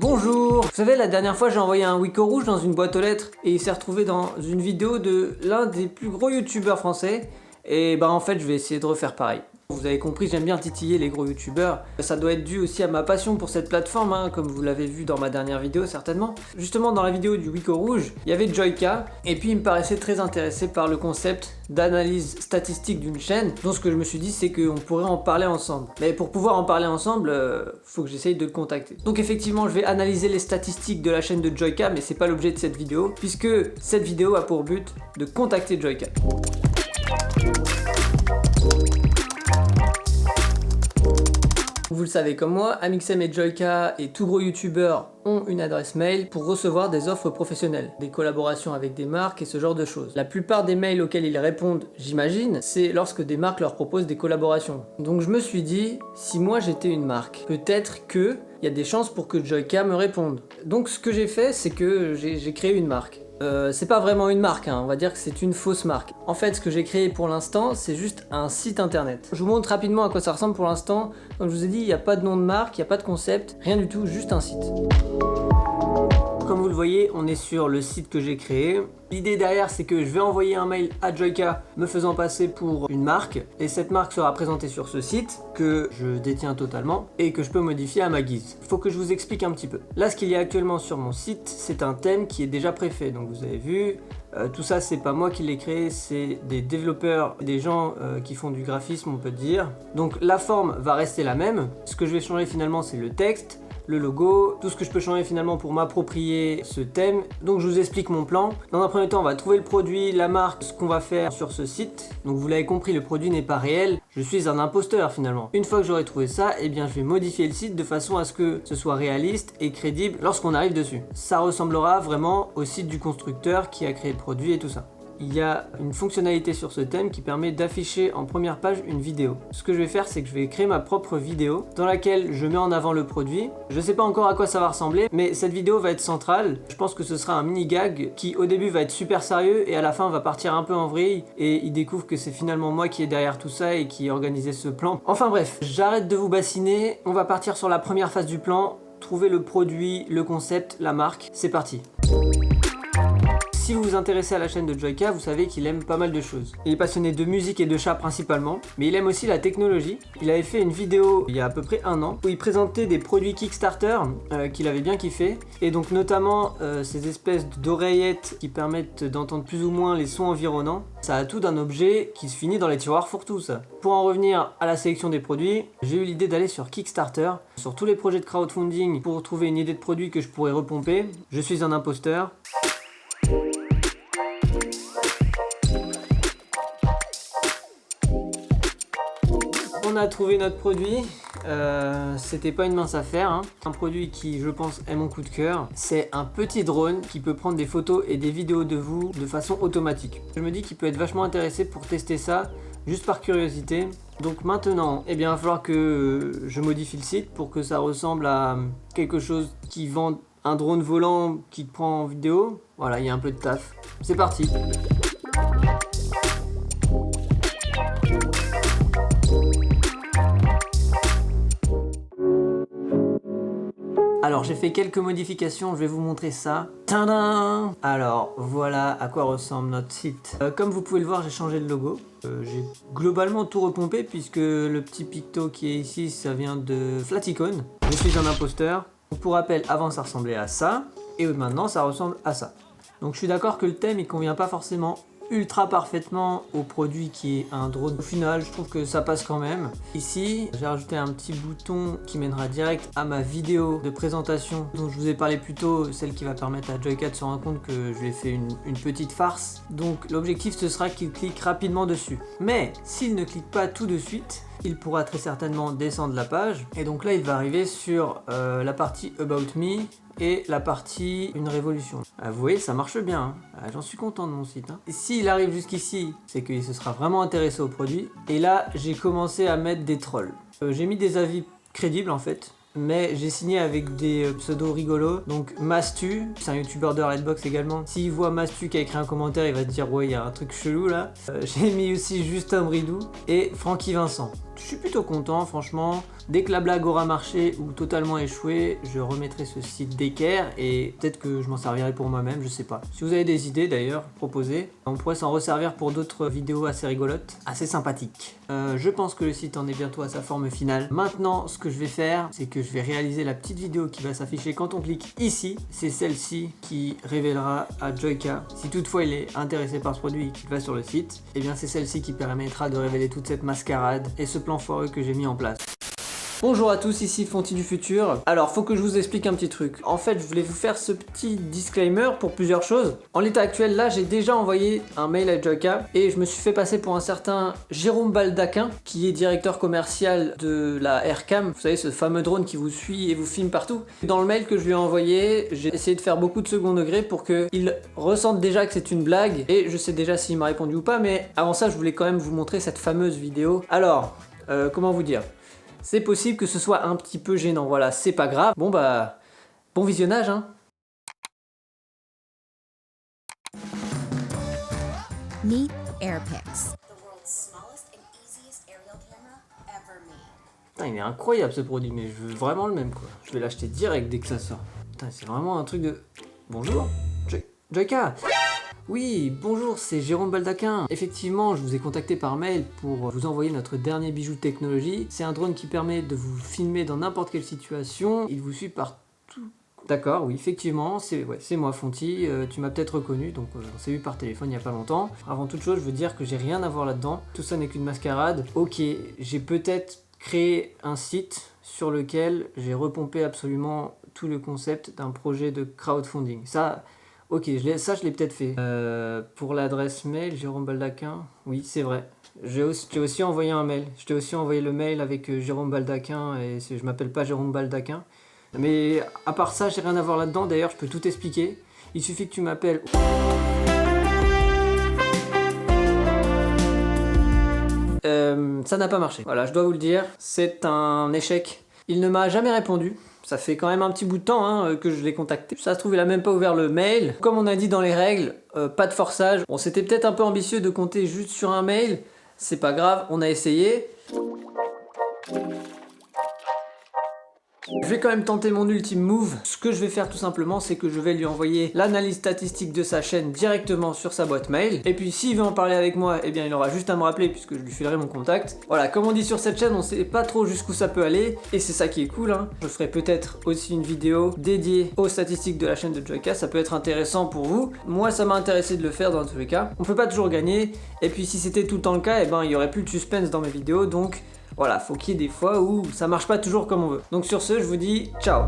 Bonjour! Vous savez, la dernière fois j'ai envoyé un Wico rouge dans une boîte aux lettres et il s'est retrouvé dans une vidéo de l'un des plus gros youtubeurs français et bah en fait je vais essayer de refaire pareil. Vous avez compris, j'aime bien titiller les gros youtubeurs. Ça doit être dû aussi à ma passion pour cette plateforme, hein, comme vous l'avez vu dans ma dernière vidéo certainement. Justement dans la vidéo du Wico rouge, il y avait Joyka et puis il me paraissait très intéressé par le concept d'analyse statistique d'une chaîne. Donc ce que je me suis dit c'est qu'on pourrait en parler ensemble. Mais pour pouvoir en parler ensemble, faut que j'essaye de le contacter. Donc effectivement je vais analyser les statistiques de la chaîne de Joyka, mais c'est pas l'objet de cette vidéo, puisque cette vidéo a pour but de contacter Joyka. Vous le savez comme moi, Amixem et Joyka et tout gros youtubeur ont une adresse mail pour recevoir des offres professionnelles, des collaborations avec des marques et ce genre de choses. La plupart des mails auxquels ils répondent, j'imagine, c'est lorsque des marques leur proposent des collaborations. Donc je me suis dit, si moi j'étais une marque, peut-être que il y a des chances pour que Joyka me réponde. Donc ce que j'ai fait, c'est que j'ai créé une marque. C'est pas vraiment une marque, hein, on va dire que c'est une fausse marque. En fait, ce que j'ai créé pour l'instant, c'est juste un site internet. Je vous montre rapidement à quoi ça ressemble pour l'instant. Comme je vous ai dit, il n'y a pas de nom de marque, il n'y a pas de concept, rien du tout, juste un site. Comme vous le voyez, on est sur le site que j'ai créé. L'idée derrière, c'est que je vais envoyer un mail à Joyka me faisant passer pour une marque et cette marque sera présentée sur ce site que je détiens totalement et que je peux modifier à ma guise. Il faut que je vous explique un petit peu. Là, ce qu'il y a actuellement sur mon site, c'est un thème qui est déjà préfait. Donc vous avez vu, tout ça, c'est pas moi qui l'ai créé, c'est des développeurs, des gens qui font du graphisme, on peut dire. Donc la forme va rester la même. Ce que je vais changer finalement, c'est le texte, le logo, tout ce que je peux changer finalement pour m'approprier ce thème. Donc je vous explique mon plan. Dans un premier temps, on va trouver le produit, la marque, ce qu'on va faire sur ce site. Donc vous l'avez compris, le produit n'est pas réel. Je suis un imposteur finalement. Une fois que j'aurai trouvé ça, eh bien je vais modifier le site de façon à ce que ce soit réaliste et crédible lorsqu'on arrive dessus. Ça ressemblera vraiment au site du constructeur qui a créé le produit et tout ça. Il y a une fonctionnalité sur ce thème qui permet d'afficher en première page une vidéo. Ce que je vais faire, c'est que je vais créer ma propre vidéo dans laquelle je mets en avant le produit. Je ne sais pas encore à quoi ça va ressembler, mais cette vidéo va être centrale. Je pense que ce sera un mini gag qui au début va être super sérieux et à la fin va partir un peu en vrille et il découvre que c'est finalement moi qui est derrière tout ça et qui ai organisé ce plan. Enfin bref, j'arrête de vous bassiner. On va partir sur la première phase du plan, trouver le produit, le concept, la marque. C'est parti. Si vous vous intéressez à la chaîne de Joyka, vous savez qu'il aime pas mal de choses. Il est passionné de musique et de chats principalement, mais il aime aussi la technologie. Il avait fait une vidéo il y a à peu près un an où il présentait des produits Kickstarter qu'il avait bien kiffé, et donc notamment ces espèces d'oreillettes qui permettent d'entendre plus ou moins les sons environnants. Ça a tout d'un objet qui se finit dans les tiroirs fourre-tout ça. Pour en revenir à la sélection des produits, j'ai eu l'idée d'aller sur Kickstarter, sur tous les projets de crowdfunding pour trouver une idée de produit que je pourrais repomper. Je suis un imposteur. On a trouvé notre produit, c'était pas une mince affaire, hein. Un produit qui je pense est mon coup de cœur, c'est un petit drone qui peut prendre des photos et des vidéos de vous de façon automatique. Je me dis qu'il peut être vachement intéressé pour tester ça, juste par curiosité. Donc maintenant, eh bien, il va falloir que je modifie le site pour que ça ressemble à quelque chose qui vend un drone volant qui te prend en vidéo. Voilà, il y a un peu de taf. C'est parti. Alors j'ai fait quelques modifications, je vais vous montrer ça. Tadam! Alors voilà à quoi ressemble notre site. Comme vous pouvez le voir, j'ai changé le logo. J'ai globalement tout repompé puisque le petit picto qui est ici, ça vient de Flaticon. Je suis un imposteur. Pour rappel, avant ça ressemblait à ça et maintenant ça ressemble à ça. Donc je suis d'accord que le thème il convient pas forcément ultra parfaitement au produit qui est un drone. Au final, je trouve que ça passe quand même. Ici, j'ai rajouté un petit bouton qui mènera direct à ma vidéo de présentation dont je vous ai parlé plus tôt, celle qui va permettre à Joyka de se rendre compte que je lui ai fait une petite farce. Donc l'objectif ce sera qu'il clique rapidement dessus. Mais s'il ne clique pas tout de suite, il pourra très certainement descendre la page et donc là il va arriver sur la partie About Me et la partie Une révolution. Vous voyez, ça marche bien, hein. J'en suis content de mon site, hein. Et s'il arrive jusqu'ici, c'est qu'il se sera vraiment intéressé au produit. Et là, j'ai commencé à mettre des trolls. J'ai mis des avis crédibles en fait, mais j'ai signé avec des pseudos rigolos. Donc Mastu, c'est un youtubeur de Redbox également. S'il voit Mastu qui a écrit un commentaire, il va te dire ouais, il y a un truc chelou là. J'ai mis aussi Justin Bridou et Francky Vincent. je suis plutôt content franchement. Dès que la blague aura marché ou totalement échoué, je remettrai ce site d'équerre et peut-être que je m'en servirai pour moi-même, je sais pas. Si vous avez des idées d'ailleurs, proposez. On pourrait s'en resservir pour d'autres vidéos assez rigolotes, assez sympathiques. Je pense que le site en est bientôt à sa forme finale. Maintenant, ce que je vais faire, c'est que je vais réaliser la petite vidéo qui va s'afficher quand on clique ici. C'est celle-ci qui révélera à Joyka, si toutefois il est intéressé par ce produit et qu'il va sur le site, et bien c'est celle-ci qui permettra de révéler toute cette mascarade et ce plan foireux que j'ai mis en place. Bonjour à tous, ici Fonty du futur. Alors, faut que je vous explique un petit truc. En fait, je voulais vous faire ce petit disclaimer pour plusieurs choses. En l'état actuel, là, j'ai déjà envoyé un mail à Joyka et je me suis fait passer pour un certain Jérôme Baldaquin, qui est directeur commercial de la Aircam. Vous savez, ce fameux drone qui vous suit et vous filme partout. Dans le mail que je lui ai envoyé, j'ai essayé de faire beaucoup de second degré pour qu'il ressente déjà que c'est une blague. Et je sais déjà s'il m'a répondu ou pas, mais avant ça, je voulais quand même vous montrer cette fameuse vidéo. Alors, comment vous dire ? C'est possible que ce soit un petit peu gênant, voilà, c'est pas grave. Bon bah, bon visionnage hein. Meet Airpix. The world's smallest and easiest aerial camera ever made. Putain, il est incroyable ce produit, mais je veux vraiment le même quoi. Je vais l'acheter direct dès que ça sort. Putain, c'est vraiment un truc de... Bonjour, Joyka. Oui, bonjour, c'est Jérôme Baldaquin. Effectivement, je vous ai contacté par mail pour vous envoyer notre dernier bijou de technologie. C'est un drone qui permet de vous filmer dans n'importe quelle situation. Il vous suit partout. D'accord, oui, effectivement, c'est moi Fonty. Tu m'as peut-être reconnu, donc on s'est vu par téléphone il n'y a pas longtemps. Avant toute chose, je veux dire que j'ai rien à voir là-dedans. Tout ça n'est qu'une mascarade. Ok, j'ai peut-être créé un site sur lequel j'ai repompé absolument tout le concept d'un projet de crowdfunding. Ça... Ok, je l'ai peut-être fait. Pour l'adresse mail, Jérôme Baldaquin, oui, c'est vrai. Je t'ai aussi envoyé un mail. Je t'ai aussi envoyé le mail avec Jérôme Baldaquin et je m'appelle pas Jérôme Baldaquin. Mais à part ça, j'ai rien à voir là-dedans. D'ailleurs, je peux tout expliquer. Il suffit que tu m'appelles. Ça n'a pas marché. Voilà, je dois vous le dire. C'est un échec. Il ne m'a jamais répondu. Ça fait quand même un petit bout de temps hein, que je l'ai contacté. Ça se trouve, il a même pas ouvert le mail. Comme on a dit dans les règles, pas de forçage. Bon, c'était peut-être un peu ambitieux de compter juste sur un mail. C'est pas grave, on a essayé. Je vais quand même tenter mon ultime move. Ce que je vais faire tout simplement, c'est que je vais lui envoyer l'analyse statistique de sa chaîne directement sur sa boîte mail. Et puis s'il veut en parler avec moi, eh bien il aura juste à me rappeler puisque je lui filerai mon contact. Voilà, comme on dit sur cette chaîne, on sait pas trop jusqu'où ça peut aller. Et c'est ça qui est cool hein. Je ferai peut-être aussi une vidéo dédiée aux statistiques de la chaîne de Joyka. Ça peut être intéressant pour vous. Moi ça m'a intéressé de le faire dans tous les cas. On peut pas toujours gagner. Et puis si c'était tout le temps le cas, eh ben il y aurait plus de suspense dans mes vidéos. Donc... voilà, faut qu'il y ait des fois où ça marche pas toujours comme on veut. Donc sur ce, je vous dis ciao.